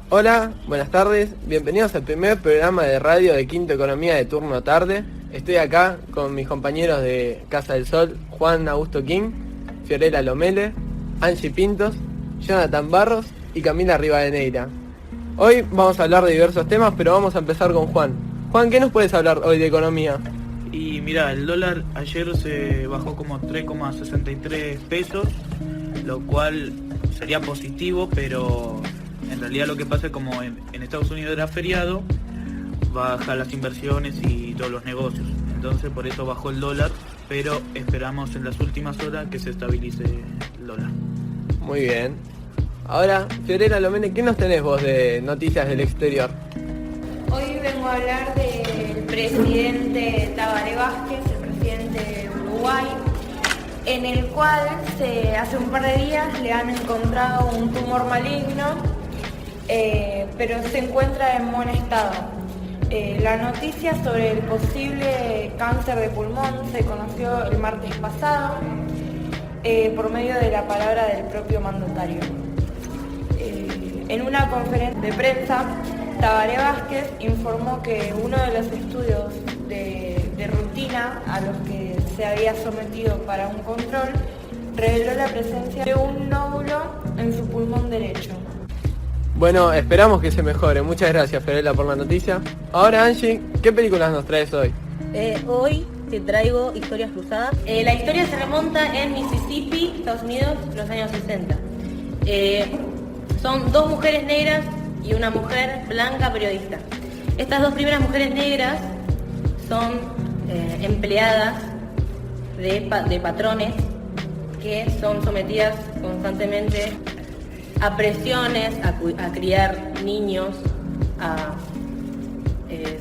Hola, buenas tardes, bienvenidos al primer programa de radio de Quinto Economía de turno tarde. Estoy acá con mis compañeros de Casa del Sol, Juan Augusto King, Fiorella Lomele, Angie Pintos, Jonathan Barros y Camila Rivadeneira. Hoy vamos a hablar de diversos temas, pero vamos a empezar con Juan. Juan, ¿qué nos puedes hablar hoy de economía? Y mira, el dólar ayer se bajó como 3,63 pesos, lo cual sería positivo, pero en realidad lo que pasa es como en Estados Unidos era feriado, bajan las inversiones y todos los negocios. Entonces por eso bajó el dólar, pero esperamos en las últimas horas que se estabilice el dólar. Muy bien. Ahora, Fiorella Lomele, ¿qué nos tenés vos de noticias del exterior? Hoy vengo a hablar del presidente Tabaré Vázquez, el presidente de Uruguay, en el cual hace un par de días le han encontrado un tumor maligno, pero se encuentra en buen estado. La noticia sobre el posible cáncer de pulmón se conoció el martes pasado por medio de la palabra del propio mandatario. En una conferencia de prensa, Tabaré Vázquez informó que uno de los estudios de rutina a los que se había sometido para un control reveló la presencia de un nódulo en su pulmón derecho. Bueno, esperamos que se mejore. Muchas gracias, Fiorella, por la noticia. Ahora, Angie, ¿qué películas nos traes hoy? Hoy te traigo Historias Cruzadas. La historia se remonta en Mississippi, Estados Unidos, los años 60. Son dos mujeres negras y una mujer blanca periodista. Estas dos primeras mujeres negras son empleadas de patrones que son sometidas constantemente a presiones, a criar niños, a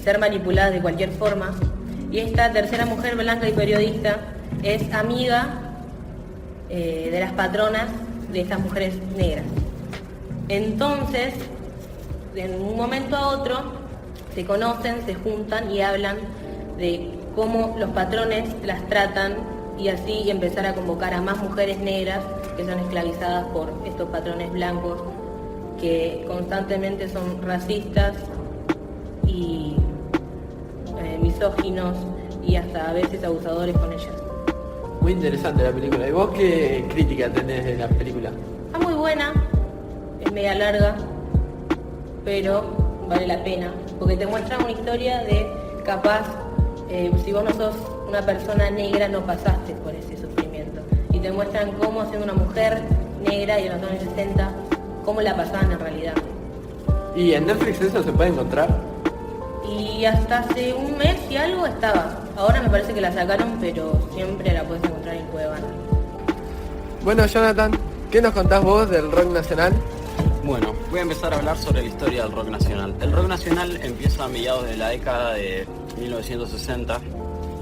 ser manipuladas de cualquier forma. Y esta tercera mujer blanca y periodista es amiga de las patronas de estas mujeres negras. Entonces, en un momento a otro, se conocen, se juntan y hablan de cómo los patrones las tratan y así empezar a convocar a más mujeres negras que son esclavizadas por estos patrones blancos que constantemente son racistas y misóginos y hasta a veces abusadores con ellas. Muy interesante la película. ¿Y vos qué crítica tenés de la película? Está muy buena, es media larga, pero vale la pena, porque te muestra una historia de capaz, si vos no sos una persona negra no pasaste por ese sufrimiento, y te muestran cómo siendo una mujer negra y en los años 60, cómo la pasaban en realidad. ¿Y en Netflix eso se puede encontrar? Y hasta hace un mes y algo estaba, ahora me parece que la sacaron, pero siempre la puedes encontrar en Cuevana. Bueno, Jonathan, ¿qué nos contás vos del rock nacional? Bueno, voy a empezar a hablar sobre la historia del rock nacional. El rock nacional empieza a mediados de la década de 1960,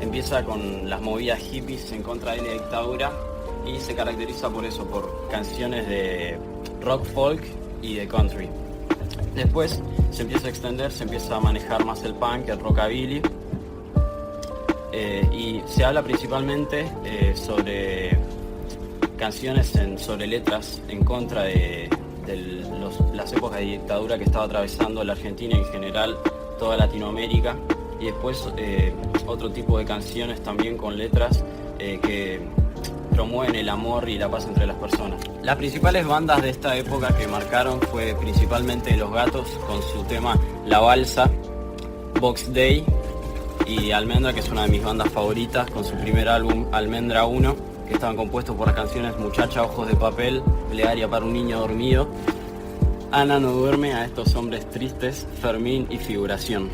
empieza con las movidas hippies en contra de la dictadura y se caracteriza por eso, por canciones de rock folk y de country. Después se empieza a extender, se empieza a manejar más el punk, el rockabilly, y se habla principalmente sobre canciones sobre letras en contra de las épocas de dictadura que estaba atravesando la Argentina y en general toda Latinoamérica, y después otro tipo de canciones también con letras que promueven el amor y la paz entre las personas. Las principales bandas de esta época que marcaron fue principalmente Los Gatos con su tema La Balsa, Box Day y Almendra, que es una de mis bandas favoritas, con su primer álbum Almendra 1, que estaban compuestos por las canciones Muchacha, Ojos de Papel, Plegaria para un niño dormido, Ana no duerme, A estos hombres tristes, Fermín y Figuración.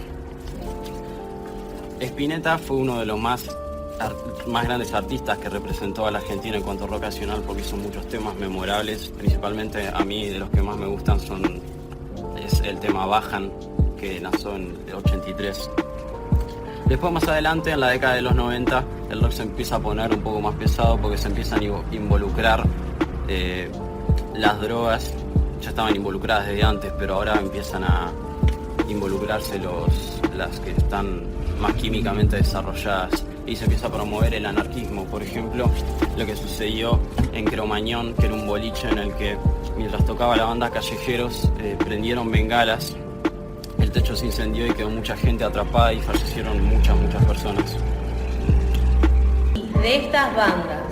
Spinetta fue uno de los más grandes artistas que representó a la Argentina en cuanto a rock nacional, porque hizo muchos temas memorables. Principalmente a mí de los que más me gustan es el tema Bajan, que nació en el 83. Después, más adelante, en la década de los 90, el rock se empieza a poner un poco más pesado porque se empiezan a involucrar las drogas. Ya estaban involucradas desde antes, pero ahora empiezan a involucrarse las que están más químicamente desarrolladas. y se empieza a promover el anarquismo. Por ejemplo, lo que sucedió en Cromañón, que era un boliche en el que mientras tocaba la banda Callejeros prendieron bengalas, el techo se incendió y quedó mucha gente atrapada y fallecieron muchas personas. De estas bandas,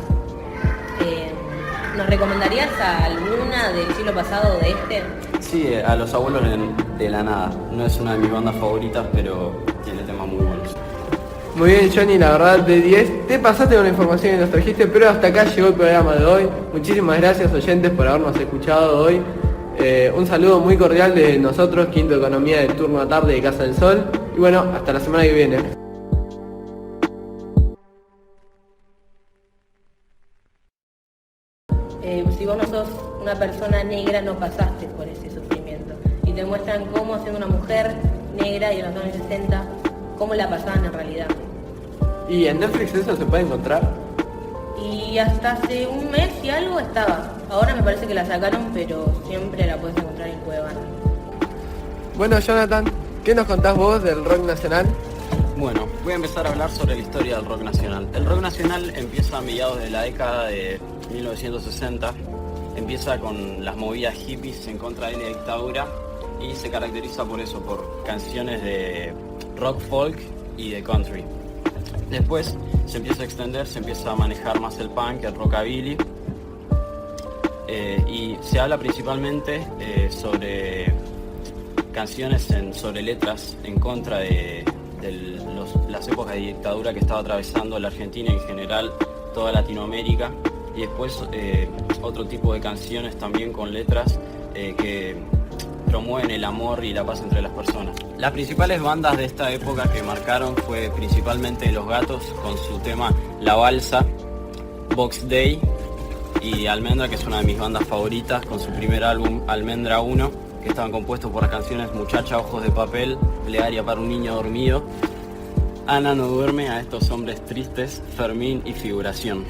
¿nos recomendarías a alguna del siglo pasado o de este? Sí, a Los Abuelos de la Nada. No es una de mis bandas favoritas, pero tiene temas muy buenos. Muy bien, Johnny, la verdad de 10. Te pasaste con la información que nos trajiste, pero hasta acá llegó el programa de hoy. Muchísimas gracias, oyentes, por habernos escuchado hoy. Un saludo muy cordial de nosotros, Quinto Economía del turno a tarde de Casa del Sol. Y bueno, hasta la semana que viene. Si vos no sos una persona negra, no pasaste por ese sufrimiento. Y te muestran cómo siendo una mujer negra y en los años 60, cómo la pasaban en realidad. ¿Y en Netflix eso se puede encontrar? Y hasta hace un mes y algo estaba. Ahora me parece que la sacaron, pero siempre la puedes encontrar en Cuevana. Bueno, Jonathan, ¿qué nos contás vos del rock nacional? Bueno, voy a empezar a hablar sobre la historia del rock nacional. El rock nacional empieza a mediados de la década de 1960, empieza con las movidas hippies en contra de la dictadura y se caracteriza por eso, por canciones de rock folk y de country. Después se empieza a extender, se empieza a manejar más el punk, el rockabilly, y se habla principalmente sobre canciones sobre letras en contra de las épocas de dictadura que estaba atravesando la Argentina y en general toda Latinoamérica, y después otro tipo de canciones también con letras que promueven el amor y la paz entre las personas. Las principales bandas de esta época que marcaron fue principalmente Los Gatos con su tema La Balsa, Box Day, y Almendra, que es una de mis bandas favoritas, con su primer álbum Almendra 1, que estaban compuestos por las canciones Muchacha, Ojos de Papel, Plegaria para un niño dormido, Ana no duerme, A estos hombres tristes, Fermín y Figuración.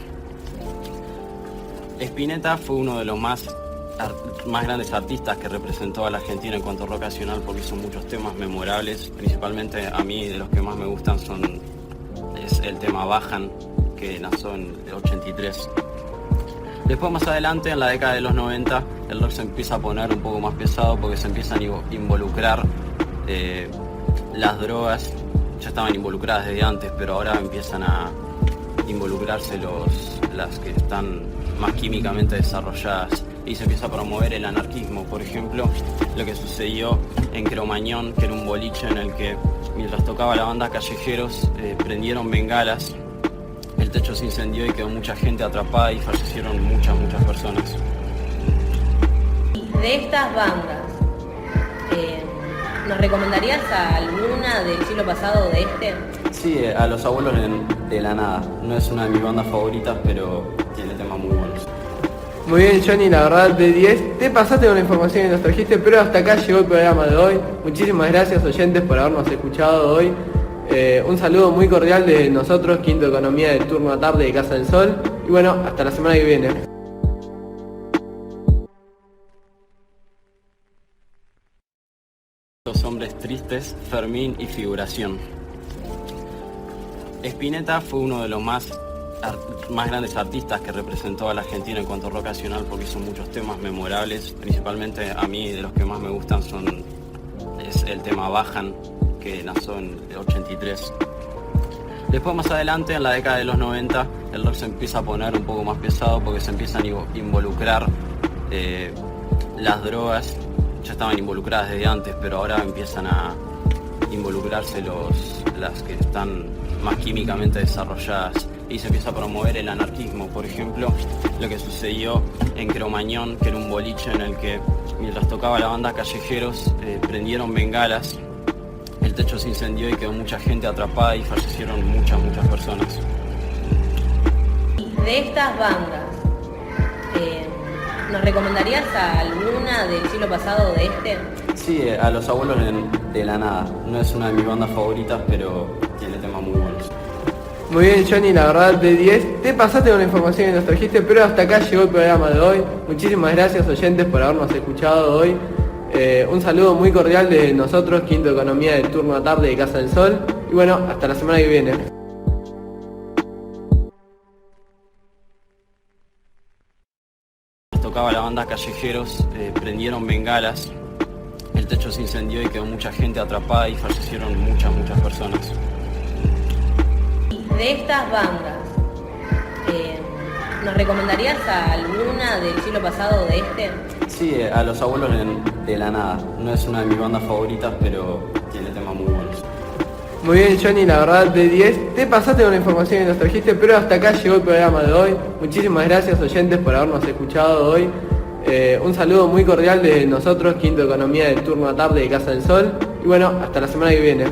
Spinetta fue uno de los más grandes artistas que representó a la Argentina en cuanto a rock nacional, porque hizo muchos temas memorables. Principalmente a mí de los que más me gustan es el tema Bajan, que nació en el 83. Después, más adelante, en la década de los 90, el rock se empieza a poner un poco más pesado porque se empiezan a involucrar las drogas. Ya estaban involucradas desde antes, pero ahora empiezan a involucrarse las que están más químicamente desarrolladas, y se empieza a promover el anarquismo. Por ejemplo, lo que sucedió en Cromañón, que era un boliche en el que mientras tocaba la banda Callejeros prendieron bengalas, el techo se incendió y quedó mucha gente atrapada y fallecieron muchas personas. De estas bandas, ¿nos recomendarías a alguna del siglo pasado o de este? Sí, a Los Abuelos de la Nada. No es una de mis bandas favoritas, pero tiene temas muy buenos. Muy bien, Johnny, la verdad de 10. Te pasaste con la información que nos trajiste, pero hasta acá llegó el programa de hoy. Muchísimas gracias, oyentes, por habernos escuchado hoy. Un saludo muy cordial de nosotros, Quinto Economía del turno a tarde de Casa del Sol. Y bueno, hasta la semana que viene. Los hombres tristes, Fermín y Figuración. Spinetta fue uno de los más grandes artistas que representó a la Argentina en cuanto a rock nacional, porque hizo muchos temas memorables. Principalmente a mí de los que más me gustan es el tema Bajan, que nació en el 83. Después, más adelante, en la década de los 90, el rock se empieza a poner un poco más pesado porque se empiezan a involucrar las drogas. Ya estaban involucradas desde antes, pero ahora empiezan a involucrarse las que están más químicamente desarrolladas, y se empieza a promover el anarquismo. Por ejemplo, lo que sucedió en Cromañón, que era un boliche en el que mientras tocaba la banda Callejeros prendieron bengalas, el techo se incendió y quedó mucha gente atrapada y fallecieron muchas personas. De estas bandas, ¿nos recomendarías a alguna del siglo pasado o de este? Sí, a Los Abuelos de la Nada. No es una de mis bandas favoritas, pero tiene temas muy buenos. Muy bien, Johnny, la verdad de 10. Te pasaste con la información que nos trajiste, pero hasta acá llegó el programa de hoy. Muchísimas gracias, oyentes, por habernos escuchado hoy. Un saludo muy cordial de nosotros, Quinto Economía del turno a tarde de Casa del Sol. Y bueno, hasta la semana que viene. banda Callejeros prendieron bengalas, el techo se incendió y quedó mucha gente atrapada y fallecieron muchas personas. De estas bandas, ¿nos recomendarías a alguna del siglo pasado de este? Sí, a Los Abuelos de la Nada. No es una de mis bandas favoritas, pero tiene temas muy buenos. Muy bien, Johnny, la verdad de 10. Te pasaste con la información que nos trajiste, pero hasta acá llegó el programa de hoy. Muchísimas gracias, oyentes, por habernos escuchado hoy. Un saludo muy cordial de nosotros, Quinto Economía del turno a tarde de Casa del Sol. Y bueno, hasta la semana que viene.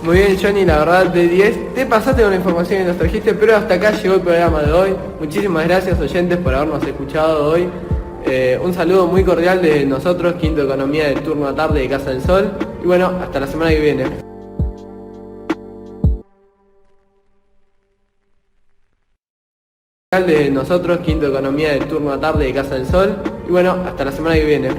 Muy bien, Johnny, la verdad de 10. Te pasaste con la información que nos trajiste, pero hasta acá llegó el programa de hoy. Muchísimas gracias, oyentes, por habernos escuchado hoy. Un saludo muy cordial de nosotros, Quinto Economía del turno a tarde de Casa del Sol. Y bueno, hasta la semana que viene. De nosotros, Quinto Economía del turno a tarde de Casa del Sol. Y bueno, hasta la semana que viene.